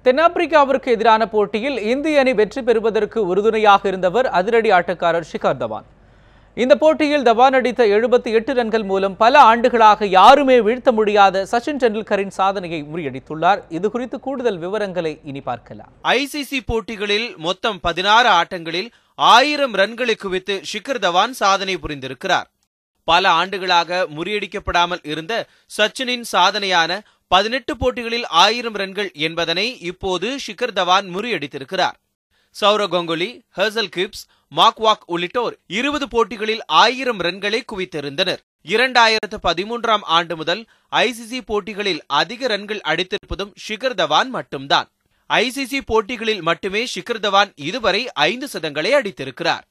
தென்னாப்பிரிக்காவிற்கு எதிரான போட்டியில் இந்திய அணி வெற்றி பெறுவதற்கு உறுதுணையாக இருந்தவர் அதிரடி ஆட்டக்காரர் ஷிகர் தவான். இந்த போட்டியில் தவான் அடித்த 78 ரன்கள் மூலம் பல ஆண்டுகளாக யாருமே வீழ்த்த முடியாத சச்சின் டெண்டுல்கரின் சாதனையை முறியடித்துள்ளார். இது குறித்து கூடுதல் விவரங்களை இனி பார்க்கலாம். ஐசிசி போட்டிகளில் மொத்தம் 16 ஆட்டங்களில் 1000 ரன்களை குவித்து ஷிகர் தவான் சாதனை புரிந்திருக்கிறார். பல ஆண்டுகளாக முறியடிக்கப்படாமல் இருந்த சச்சினின் சாதனையான 18 போட்டிகளில் 1000 ரன்கள் என்பதனை இப்போது ஷிகர் தவான் முறியடித்திருக்கிறார். Sourav Ganguly, Herschelle Gibbs, Mark Waugh உள்ளிட்டோர் 20 போட்டிகளில் 1000 ரன்களை குவித்திருந்தனர். 2013ஆம் ஆண்டு முதல் ஐசிசி போட்டிகளில் அதிக ரன்கள் அடித்திருப்பதும் ஷிகர் தவான் மட்டும்தான். ஐசிசி போட்டிகளில் மட்டுமே ஷிகர் தவான் இதுவரை 5 சதங்களை அடித்திருக்கிறார்.